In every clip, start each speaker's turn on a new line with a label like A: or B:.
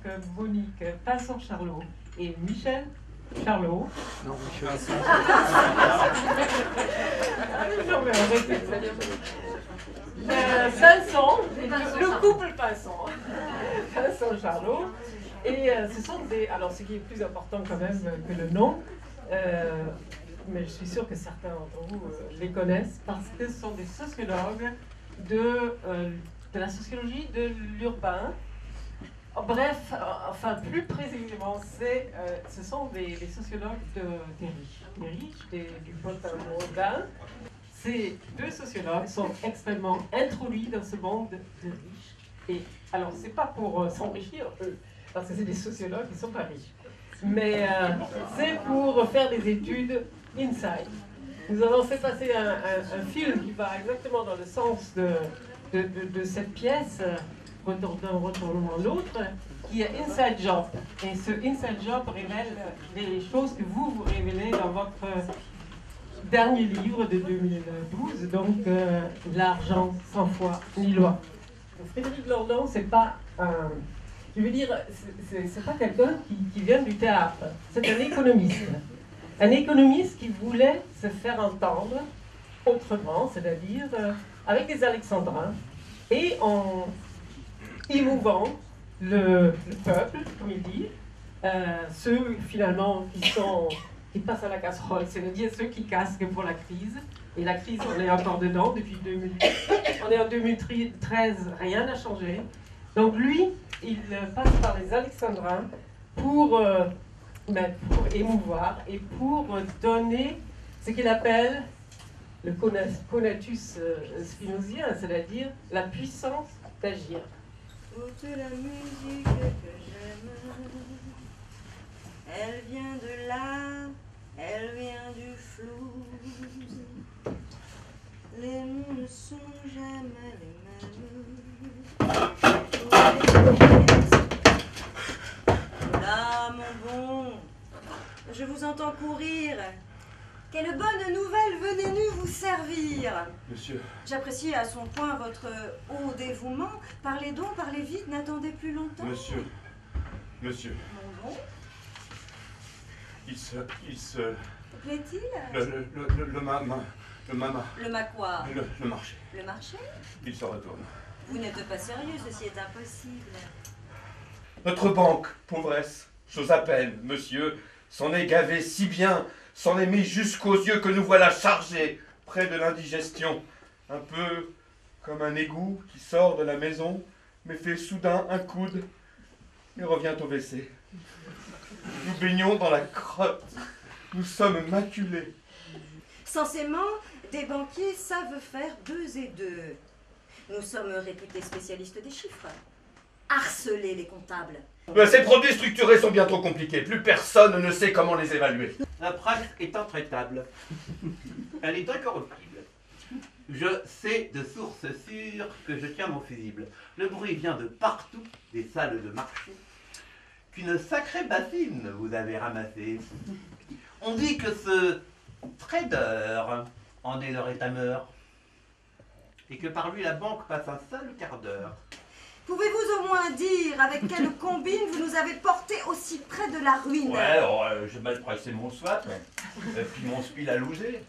A: donc Monique Pinson-Charlot et Michel Charlot.
B: Non, Michel.
A: Pinson, le couple Pinson. Pinson-Charlot. Et ce sont des... Alors, ce qui est plus important quand même que le nom, mais je suis sûre que certains d'entre vous les connaissent, parce que ce sont des sociologues de la sociologie de l'urbain. Bref, enfin plus précisément, ce sont des sociologues des riches, du potin mondain. Ces deux sociologues sont extrêmement introduits dans ce monde de riches. Et alors, c'est pas pour s'enrichir, eux, parce que c'est des sociologues qui ne sont pas riches. Mais c'est pour faire des études inside. Nous avons fait passer un film qui va exactement dans le sens de cette pièce, d'un retournement à l'autre, qui est Inside Job. Et ce Inside Job révèle les choses que vous révélez dans votre dernier livre de 2012, donc L'argent sans foi ni loi. Frédéric Lordon, c'est pas un... Je veux dire, c'est pas quelqu'un qui vient du théâtre, c'est un économiste. Un économiste qui voulait se faire entendre autrement, c'est-à-dire avec les Alexandrins, et en émouvant le peuple, comme il dit, ceux finalement qui passent à la casserole, c'est-à-dire ceux qui casquent pour la crise. Et la crise, on est encore dedans depuis 2008. On est en 2013, rien n'a changé. Donc lui, il passe par les Alexandrins pour émouvoir et pour donner ce qu'il appelle le conatus spinozien, c'est-à-dire la puissance d'agir.
C: Toute la musique que j'aime, elle vient de là, elle vient du flou. Les mots ne sont jamais les mêmes. Là, mon bon, je vous entends courir. Quelle bonne nouvelle venez-nous vous servir?
D: Monsieur.
C: J'apprécie à son point votre haut dévouement. Parlez donc, parlez vite, n'attendez plus longtemps.
D: Monsieur.
C: Mon bon.
D: Il se...
C: Plaît-il?
D: Le
C: ma quoi?
D: Le marché.
C: Le marché?
D: Il se retourne.
C: Vous n'êtes pas sérieux, ceci est impossible.
D: Notre banque, pauvresse, chose à peine, monsieur, s'en est gavé si bien, s'en est mis jusqu'aux yeux que nous voilà chargés, près de l'indigestion. Un peu comme un égout qui sort de la maison, mais fait soudain un coude et revient au WC. Nous baignons dans la crotte, nous sommes maculés.
C: Censément, des banquiers savent faire 2 et 2. Nous sommes réputés spécialistes des chiffres. Harceler les comptables.
D: Ces produits structurés sont bien trop compliqués. Plus personne ne sait comment les évaluer.
E: La presse est intraitable. Elle est incorruptible. Je sais de sources sûres que je tiens mon fusible. Le bruit vient de partout, des salles de marché, qu'une sacrée bassine vous avez ramassée. On dit que ce trader en est le rétameur, et que par lui la banque passe un seul quart d'heure.
C: Pouvez-vous au moins dire avec quelle combine vous nous avez portés aussi près de la ruine?
D: Ouais, alors, j'ai mal pressé mon swap, puis mon spiel a lousé.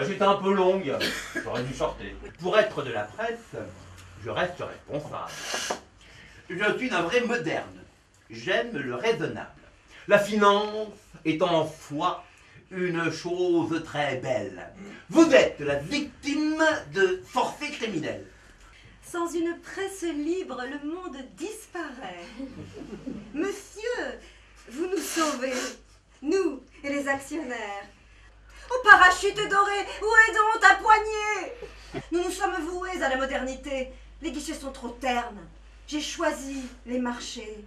D: J'étais un peu longue, j'aurais dû sortir.
E: Pour être de la presse, je reste responsable. Je suis un vrai moderne. J'aime le raisonnable. La finance est en soi une chose très belle. Vous êtes la victime de forfaits criminels.
C: Sans une presse libre, le monde disparaît. Monsieur, vous nous sauvez, nous et les actionnaires. Au parachute doré, où est donc ta poignée? Nous nous sommes voués à la modernité. Les guichets sont trop ternes. J'ai choisi les marchés.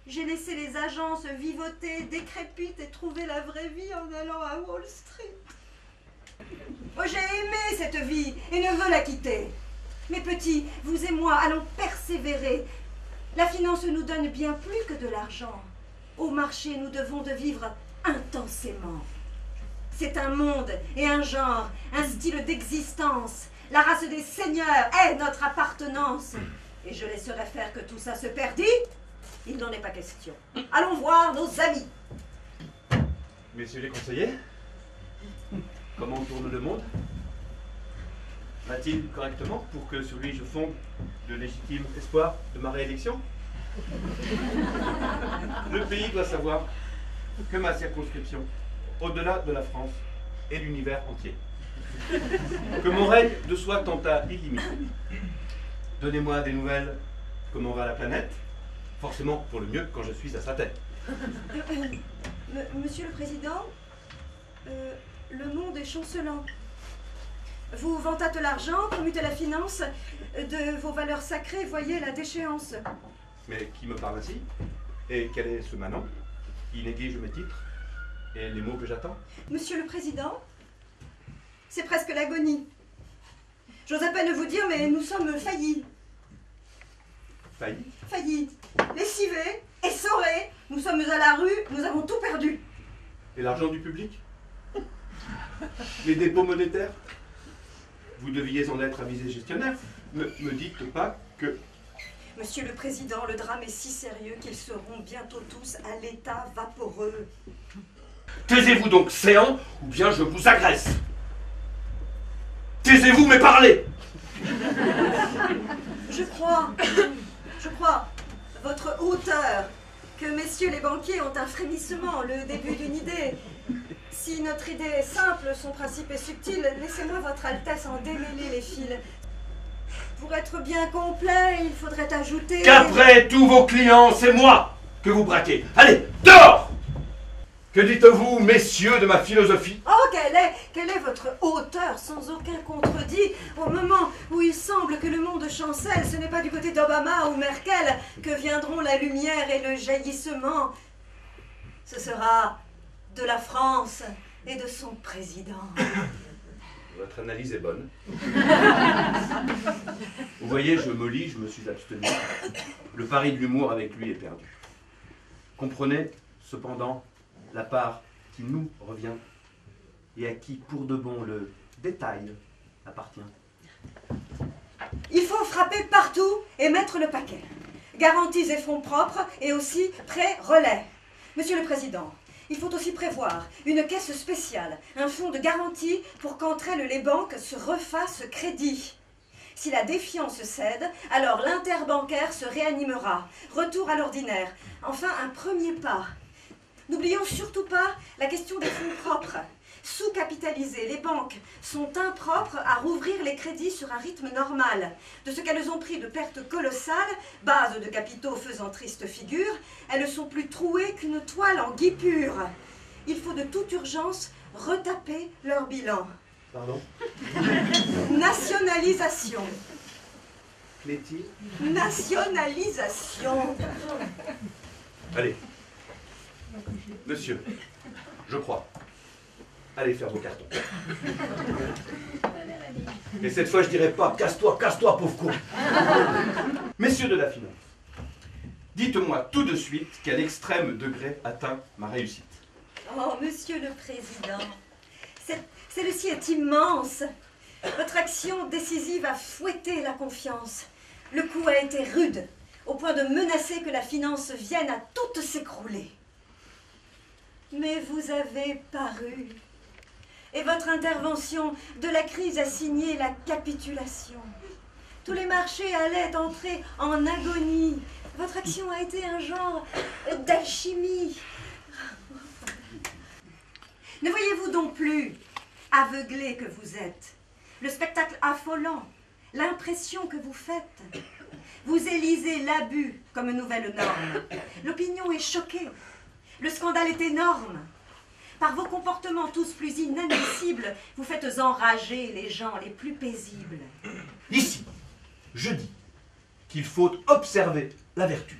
C: J'ai laissé les agences vivoter, décrépites et trouver la vraie vie en allant à Wall Street. Oh, j'ai aimé cette vie et ne veux la quitter. Mes petits, vous et moi allons persévérer. La finance nous donne bien plus que de l'argent. Au marché, nous devons de vivre intensément. C'est un monde et un genre, un style d'existence. La race des seigneurs est notre appartenance. Et je laisserai faire que tout ça se perdit Il n'en est pas question. Allons voir nos amis.
D: Messieurs les conseillers, comment tourne le monde? Va-t-il correctement pour que sur lui je fonde de légitimes espoirs de ma réélection? Le pays doit savoir que ma circonscription, au-delà de la France et l'univers entier, que mon règne de soi tend à illimité. Donnez-moi des nouvelles comment va la planète, forcément pour le mieux quand je suis à sa tête.
C: Monsieur le Président, le monde est chancelant. Vous vantâtes l'argent, commutez la finance, de vos valeurs sacrées, voyez la déchéance.
D: Mais qui me parle ainsi? Et quel est ce manant qui néglige mes titres et les mots que j'attends?
C: Monsieur le Président, c'est presque l'agonie. J'ose à peine vous dire, mais nous sommes faillis.
D: Failli?
C: Faillis, lessivés, essorés, nous sommes à la rue, nous avons tout perdu.
D: Et l'argent du public? Les dépôts monétaires? Vous deviez en être avisé gestionnaire. Ne me dites pas que...
C: Monsieur le Président, le drame est si sérieux qu'ils seront bientôt tous à l'état vaporeux.
D: Taisez-vous donc, séant, ou bien je vous agresse. Taisez-vous, mais parlez.
C: Je crois, votre hauteur, que messieurs les banquiers ont un frémissement, le début d'une idée. Si notre idée est simple, son principe est subtil, laissez-moi votre Altesse en démêler les fils. Pour être bien complet, il faudrait ajouter...
D: Qu'après tous vos clients, c'est moi que vous braquez. Allez, dehors! Que dites-vous, messieurs, de ma philosophie?
C: Oh, quelle est votre hauteur, sans aucun contredit, au moment où il semble que le monde chancelle, ce n'est pas du côté d'Obama ou Merkel que viendront la lumière et le jaillissement. Ce sera de la France et de son président.
D: Votre analyse est bonne. Vous voyez, je me lis, je me suis abstenu. Le pari de l'humour avec lui est perdu. Comprenez, cependant, la part qui nous revient et à qui, pour de bon, le détail appartient.
C: Il faut frapper partout et mettre le paquet. Garanties et fonds propres et aussi prêts relais. Monsieur le Président, il faut aussi prévoir une caisse spéciale, un fonds de garantie pour qu'entre elles les banques se refassent crédit. Si la défiance cède, alors l'interbancaire se réanimera. Retour à l'ordinaire. Enfin, un premier pas. N'oublions surtout pas la question des fonds propres. Sous-capitalisées, les banques sont impropres à rouvrir les crédits sur un rythme normal. De ce qu'elles ont pris de pertes colossales, base de capitaux faisant triste figure, elles sont plus trouées qu'une toile en guipure. Il faut de toute urgence retaper leur bilan.
D: Pardon?
C: Nationalisation.
D: Cléty?
C: Nationalisation.
D: Allez. Monsieur, je crois. Allez faire vos cartons. Et cette fois, je dirais pas « Casse-toi, pauvre con !» Messieurs de la finance, dites-moi tout de suite quel extrême degré atteint ma réussite.
C: Oh, Monsieur le Président, celle-ci est immense. Votre action décisive a fouetté la confiance. Le coup a été rude, au point de menacer que la finance vienne à toute s'écrouler. Mais vous avez paru. Et votre intervention de la crise a signé la capitulation. Tous les marchés allaient entrer en agonie. Votre action a été un genre d'alchimie. Ne voyez-vous donc plus, aveuglé que vous êtes, le spectacle affolant, l'impression que vous faites? Vous élisez l'abus comme nouvelle norme. L'opinion est choquée. Le scandale est énorme. Par vos comportements tous plus inadmissibles, vous faites enrager les gens les plus paisibles.
D: Ici, je dis qu'il faut observer la vertu.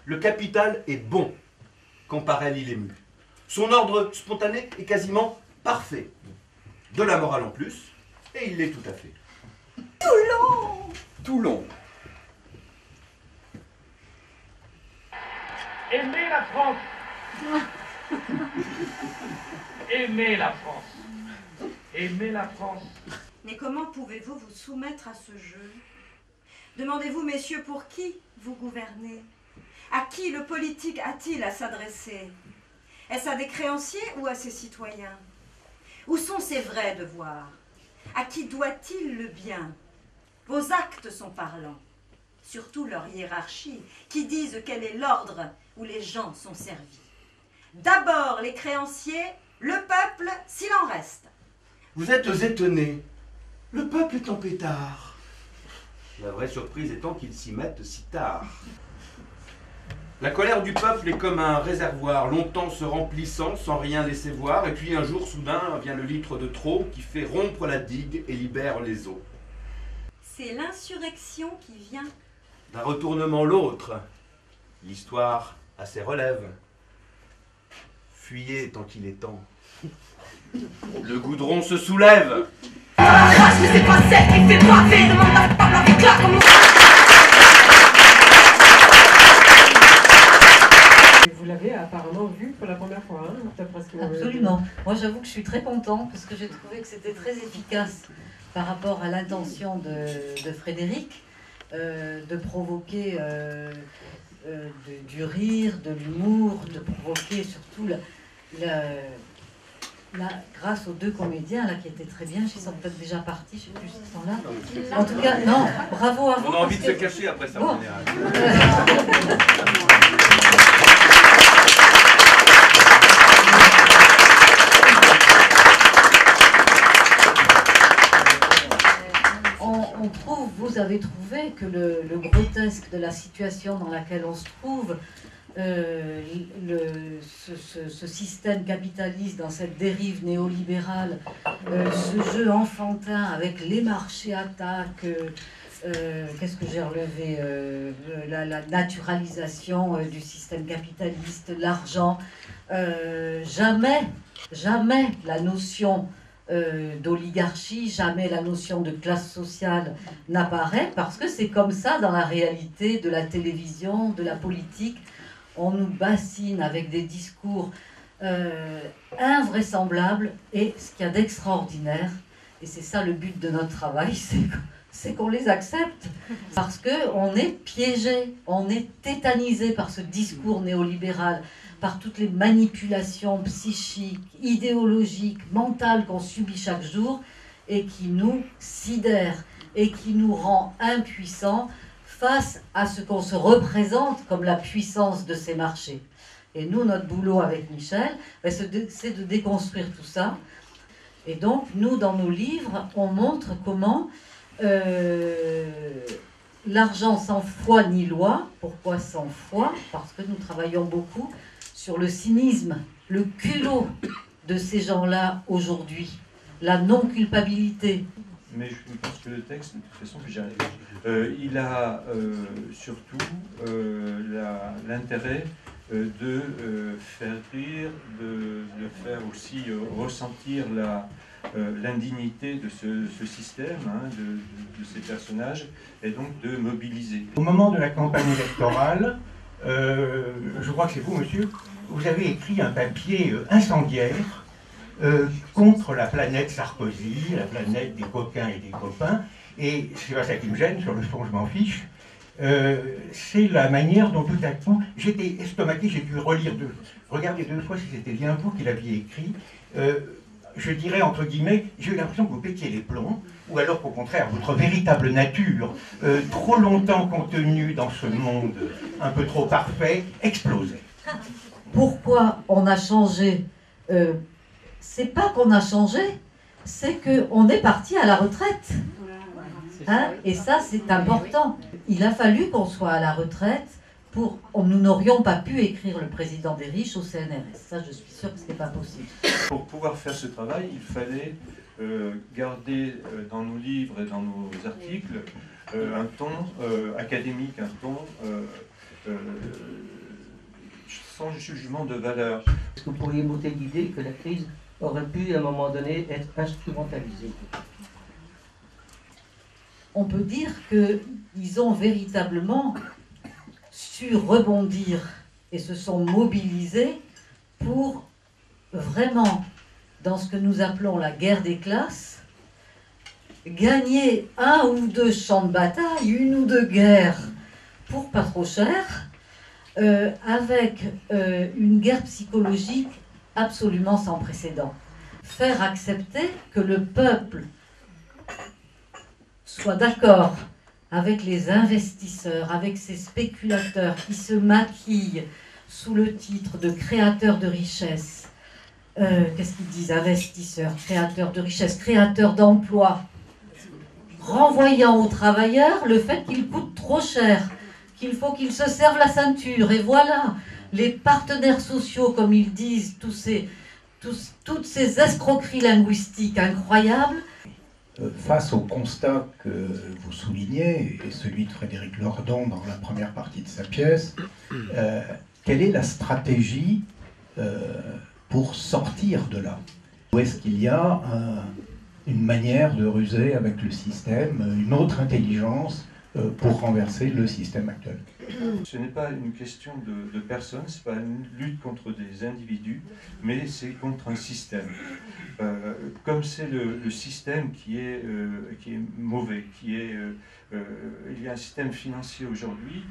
D: Le capital est bon quand par elle il est mu. Son ordre spontané est quasiment parfait. De la morale en plus, et il l'est tout à fait.
C: Toulon!
D: Toulon.
B: Aimez la France. Aimez la France. Aimez la France.
C: Mais comment pouvez-vous vous soumettre à ce jeu? Demandez-vous, messieurs, pour qui vous gouvernez? À qui le politique a-t-il à s'adresser? Est-ce à des créanciers ou à ses citoyens? Où sont ses vrais devoirs? À qui doit-il le bien? Vos actes sont parlants, surtout leur hiérarchie, qui disent quel est l'ordre où les gens sont servis. D'abord les créanciers, le peuple s'il en reste.
E: Vous êtes étonnés. Le peuple est en pétard. La vraie surprise étant qu'ils s'y mettent si tard. La colère du peuple est comme un réservoir, longtemps se remplissant sans rien laisser voir, et puis un jour soudain vient le litre de trop qui fait rompre la digue et libère les eaux.
C: C'est l'insurrection qui vient.
E: D'un retournement l'autre, l'histoire a ses relèves. Fuyez tant qu'il est temps.
D: Le goudron se soulève.
F: Arrache, mais c'est pas celle qui fait braver. Demande à Pablo avec là comme
A: Vous l'avez apparemment vu pour la première fois, hein, d'après ce que vous m'avez dit.
G: Absolument. Moi, j'avoue que je suis très contente parce que j'ai trouvé que c'était très efficace par rapport à l'intention de Frédéric, de provoquer du rire, de l'humour, de provoquer surtout grâce aux deux comédiens là, qui étaient très bien. Ils sont peut-être déjà partis, je ne sais plus s'ils sont là. En tout cas, non, bravo à vous.
E: On a envie de se cacher après ça, en général.
G: Vous avez trouvé que le grotesque de la situation dans laquelle on se trouve, ce système capitaliste dans cette dérive néolibérale, ce jeu enfantin avec les marchés attaques, qu'est-ce que j'ai relevé, la naturalisation du système capitaliste, l'argent, jamais la notion d'oligarchie, jamais la notion de classe sociale n'apparaît, parce que c'est comme ça dans la réalité de la télévision, de la politique. On nous bassine avec des discours invraisemblables, et ce qu'il y a d'extraordinaire, et c'est ça le but de notre travail, c'est qu'on les accepte, parce qu'on est piégé, on est tétanisé par ce discours néolibéral, par toutes les manipulations psychiques, idéologiques, mentales qu'on subit chaque jour et qui nous sidère et qui nous rend impuissants face à ce qu'on se représente comme la puissance de ces marchés. Et nous, notre boulot avec Michel, c'est de déconstruire tout ça. Et donc, nous, dans nos livres, on montre comment l'argent sans foi ni loi. Pourquoi sans foi? Parce que nous travaillons beaucoup sur le cynisme, le culot de ces gens-là aujourd'hui, la non-culpabilité.
H: Mais je pense que le texte, de toute façon, il a surtout l'intérêt de faire rire, de faire aussi ressentir l'indignité de ce système, hein, de ces personnages, et donc de mobiliser.
I: Au moment de la campagne électorale, je crois que c'est vous, monsieur, vous avez écrit un papier incendiaire contre la planète Sarkozy, la planète des coquins et des copains, et c'est pas ça qui me gêne, sur le fond je m'en fiche, c'est la manière dont tout à coup, j'étais estomaqué, j'ai dû regarder deux fois si c'était bien vous qui l'aviez écrit, je dirais entre guillemets, j'ai eu l'impression que vous pétiez les plombs, ou alors qu'au contraire, votre véritable nature, trop longtemps contenue dans ce monde un peu trop parfait, explosait.
G: Pourquoi on a changé? C'est pas qu'on a changé, c'est qu'on est parti à la retraite. Hein? Et ça, c'est important. Il a fallu qu'on soit à la retraite nous n'aurions pas pu écrire Le Président des riches au CNRS. Ça, je suis sûre que ce n'est pas possible.
H: Pour pouvoir faire ce travail, il fallait garder dans nos livres et dans nos articles un ton académique, un ton sans jugement de valeur.
J: Est-ce que vous pourriez monter l'idée que la crise aurait pu, à un moment donné, être instrumentalisée?
G: On peut dire qu'ils ont véritablement su rebondir et se sont mobilisés pour vraiment, dans ce que nous appelons la guerre des classes, gagner un ou deux champs de bataille, une ou deux guerres pour pas trop cher, avec une guerre psychologique absolument sans précédent. Faire accepter que le peuple soit d'accord avec les investisseurs, avec ces spéculateurs qui se maquillent sous le titre de créateurs de richesse. Qu'est-ce qu'ils disent? Investisseurs, créateurs de richesse, créateurs d'emplois, renvoyant aux travailleurs le fait qu'ils coûtent trop cher, qu'il faut qu'ils se servent la ceinture. Et voilà, les partenaires sociaux, comme ils disent, toutes ces escroqueries linguistiques incroyables.
I: Face au constat que vous soulignez, et celui de Frédéric Lordon dans la première partie de sa pièce, quelle est la stratégie pour sortir de là? Ou est-ce qu'il y a une manière de ruser avec le système, une autre intelligence pour renverser le système actuel?
H: Ce n'est pas une question de personnes, ce n'est pas une lutte contre des individus, mais c'est contre un système. Comme c'est le système qui est mauvais, il y a un système financier aujourd'hui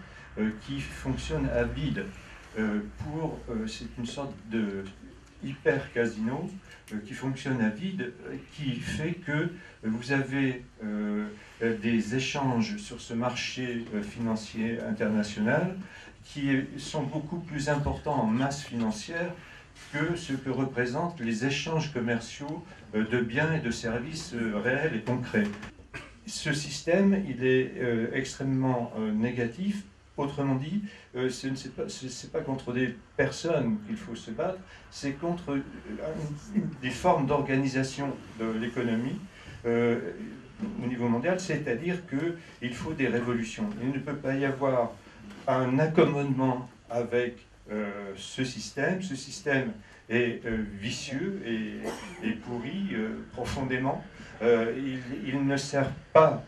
H: qui fonctionne à vide. C'est une sorte de hyper casino qui fonctionne à vide, qui fait que vous avez des échanges sur ce marché financier international qui sont beaucoup plus importants en masse financière que ce que représentent les échanges commerciaux de biens et de services réels et concrets. Ce système, il est extrêmement négatif. Autrement dit, ce n'est pas contre des personnes qu'il faut se battre, c'est contre des formes d'organisation de l'économie au niveau mondial, c'est-à-dire qu'il faut des révolutions. Il ne peut pas y avoir un accommodement avec ce système. Ce système est vicieux et pourri profondément. Il ne sert pas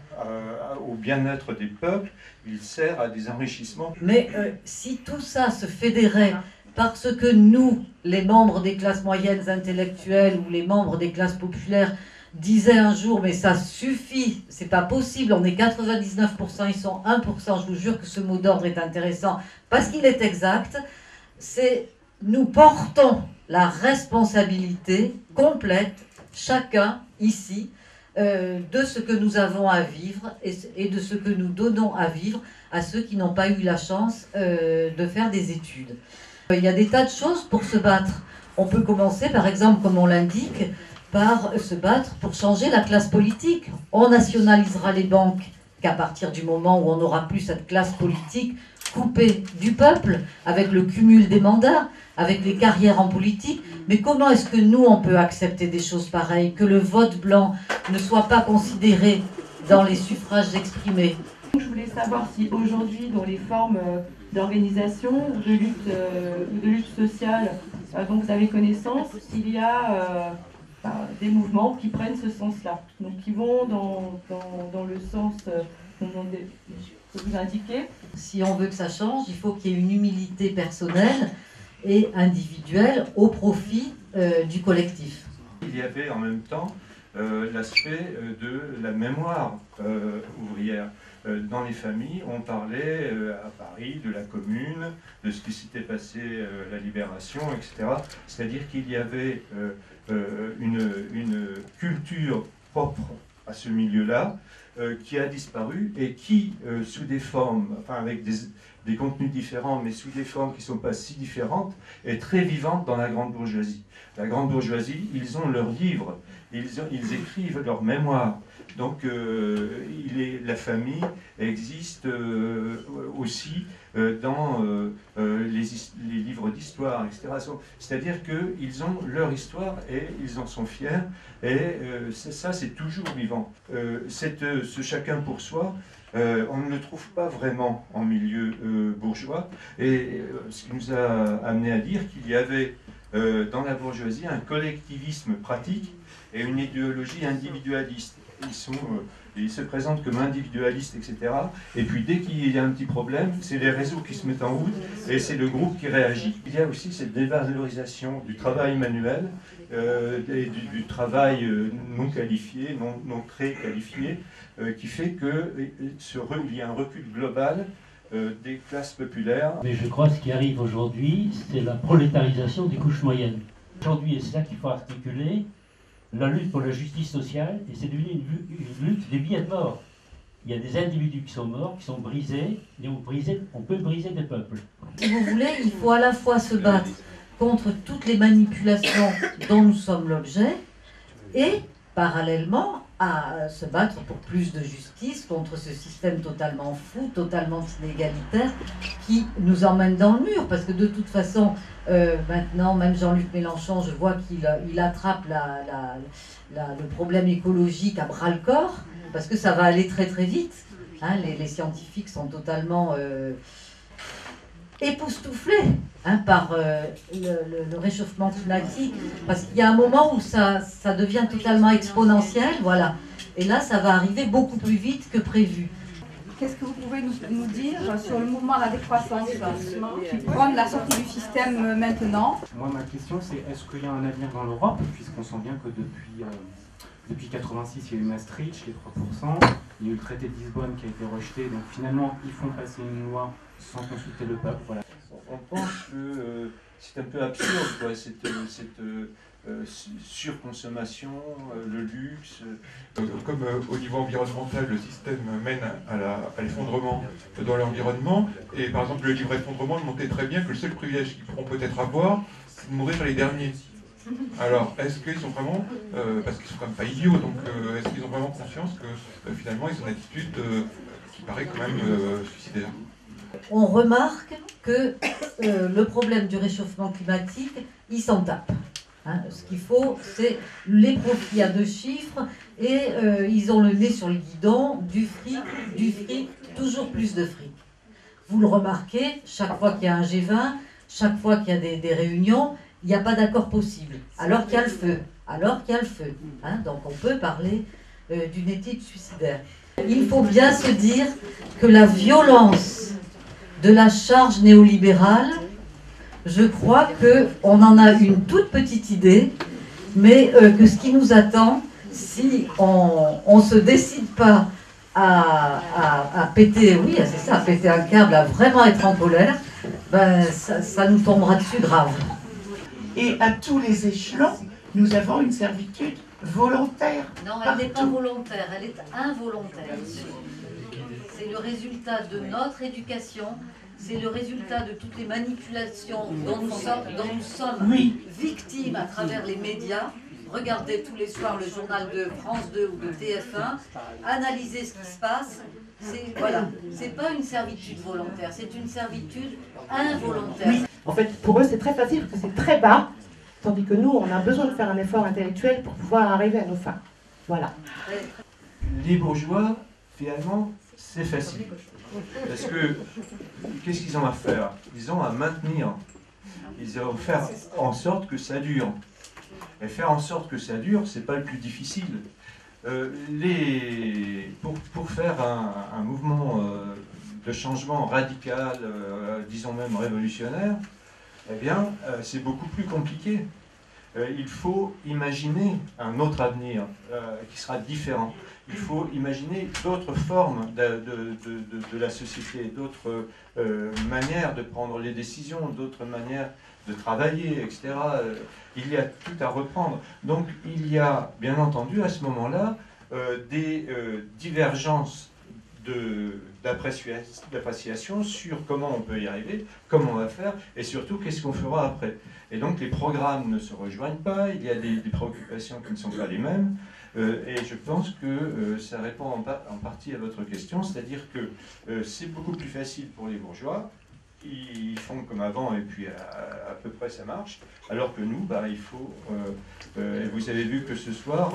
H: au bien-être des peuples, il sert à des enrichissements.
G: Mais si tout ça se fédérait parce que nous, les membres des classes moyennes intellectuelles ou les membres des classes populaires, disaient un jour, mais ça suffit, c'est pas possible, on est 99%, ils sont 1%, je vous jure que ce mot d'ordre est intéressant, parce qu'il est exact, c'est nous portons la responsabilité complète, chacun ici, de ce que nous avons à vivre et de ce que nous donnons à vivre à ceux qui n'ont pas eu la chance de faire des études. Il y a des tas de choses pour se battre. On peut commencer, par exemple, comme on l'indique, par se battre pour changer la classe politique. On nationalisera les banques qu'à partir du moment où on n'aura plus cette classe politique coupée du peuple, avec le cumul des mandats, avec les carrières en politique. Mais comment est-ce que nous, on peut accepter des choses pareilles, que le vote blanc ne soit pas considéré dans les suffrages exprimés?
K: Je voulais savoir si aujourd'hui, dans les formes d'organisation ou de lutte sociale dont vous avez connaissance, s'il y a des mouvements qui prennent ce sens-là, donc qui vont dans le sens que vous indiquez.
G: Si on veut que ça change, il faut qu'il y ait une humilité personnelle et individuelle au profit du collectif.
H: Il y avait en même temps l'aspect de la mémoire ouvrière. Dans les familles, on parlait à Paris de la Commune, de ce qui s'était passé à la Libération, etc. C'est-à-dire qu'il y avait une culture propre à ce milieu-là qui a disparu et qui, sous des formes, enfin avec des contenus différents, mais sous des formes qui ne sont pas si différentes, est très vivante dans la grande bourgeoisie. La grande bourgeoisie, ils ont leurs livres, ils écrivent leurs mémoires. Donc la famille existe aussi dans les livres d'histoire, etc. C'est-à-dire qu'ils ont leur histoire et ils en sont fiers. Et ça, c'est toujours vivant. Ce chacun pour soi, on ne le trouve pas vraiment en milieu bourgeois. Et ce qui nous a amené à dire qu'il y avait dans la bourgeoisie un collectivisme pratique et une idéologie individualiste. Ils se présentent comme individualistes, etc. Et puis dès qu'il y a un petit problème, c'est les réseaux qui se mettent en route et c'est le groupe qui réagit. Il y a aussi cette dévalorisation du travail manuel, et du travail non qualifié, non très qualifié, qui fait qu'il y a un recul global des classes populaires.
L: Mais je crois que ce qui arrive aujourd'hui, c'est la prolétarisation des couches moyennes. Aujourd'hui, et c'est ça qu'il faut articuler, la lutte pour la justice sociale, et c'est devenu une lutte de vie et de mort. Il y a des individus qui sont morts, qui sont brisés, et on peut briser des peuples.
G: Si vous voulez, il faut à la fois se battre contre toutes les manipulations dont nous sommes l'objet, et parallèlement à se battre pour plus de justice contre ce système totalement fou, totalement inégalitaire, qui nous emmène dans le mur. Parce que de toute façon, maintenant, même Jean-Luc Mélenchon, je vois qu'il attrape le problème écologique à bras-le-corps, parce que ça va aller très très vite. Hein, les scientifiques sont totalement époustouflés par le réchauffement climatique, parce qu'il y a un moment où ça devient totalement exponentiel, voilà. Et là, ça va arriver beaucoup plus vite que prévu.
M: Qu'est-ce que vous pouvez nous dire sur le mouvement de la décroissance qui prône la sortie du système maintenant?
N: Moi, ma question, c'est est-ce qu'il y a un avenir dans l'Europe, puisqu'on sent bien que depuis 86, il y a eu Maastricht, les 3%, il y a eu le traité de Lisbonne qui a été rejeté, donc finalement, ils font passer une loi sans consulter le peuple. Voilà.
H: On pense que c'est un peu absurde, quoi, cette surconsommation, le luxe.
O: Comme au niveau environnemental, le système mène à l'effondrement dans l'environnement, et par exemple le livre effondrement montrait très bien que le seul privilège qu'ils pourront peut-être avoir, c'est de mourir les derniers. Alors, est-ce qu'ils sont vraiment, parce qu'ils sont quand même pas idiots, donc est-ce qu'ils ont vraiment conscience que finalement ils ont une attitude qui paraît quand même suicidaire?
G: On remarque que le problème du réchauffement climatique, il s'en tape. Hein, ce qu'il faut, c'est les profits à 2 chiffres, et ils ont le nez sur le guidon, du fric, toujours plus de fric. Vous le remarquez, chaque fois qu'il y a un G20, chaque fois qu'il y a des réunions, il n'y a pas d'accord possible, alors qu'il y a le feu. Hein, donc on peut parler d'une étude suicidaire. Il faut bien se dire que la violence de la charge néolibérale, je crois qu'on en a une toute petite idée, mais que ce qui nous attend, si on ne se décide pas à péter, oui, c'est ça, à péter un câble, à vraiment être en colère, ben, ça nous tombera dessus grave.
P: Et à tous les échelons, nous avons une servitude volontaire.
G: Non, elle n'est pas volontaire, elle est involontaire. C'est le résultat de notre éducation, c'est le résultat de toutes les manipulations dont nous sommes victimes à travers les médias. Regardez tous les soirs le journal de France 2 ou de TF1, analysez ce qui se passe. Voilà, c'est pas une servitude volontaire, c'est une servitude involontaire.
Q: Oui. En fait, pour eux, c'est très facile parce que c'est très bas, tandis que nous, on a besoin de faire un effort intellectuel pour pouvoir arriver à nos fins. Voilà.
H: Les bourgeois, finalement, c'est facile. Parce que, qu'est-ce qu'ils ont à faire? Ils ont à maintenir. Ils ont à faire en sorte que ça dure. Et faire en sorte que ça dure, c'est pas le plus difficile. Pour faire un mouvement de changement radical, disons même révolutionnaire, eh bien, c'est beaucoup plus compliqué. Il faut imaginer un autre avenir qui sera différent. Il faut imaginer d'autres formes de la société, d'autres manières de prendre les décisions, d'autres manières de travailler, etc. Il y a tout à reprendre. Donc il y a, bien entendu, à ce moment-là, des divergences d'appréciation sur comment on peut y arriver, comment on va faire, et surtout qu'est-ce qu'on fera après. Et donc les programmes ne se rejoignent pas, il y a des préoccupations qui ne sont pas les mêmes, et je pense que ça répond en partie à votre question, c'est-à-dire que c'est beaucoup plus facile pour les bourgeois, ils font comme avant et puis à peu près ça marche, alors que nous, bah, il faut, et vous avez vu que ce soir,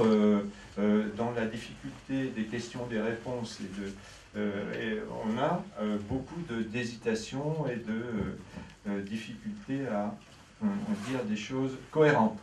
H: dans la difficulté des questions, des réponses, et on a beaucoup d'hésitation et de difficulté à dire des choses cohérentes.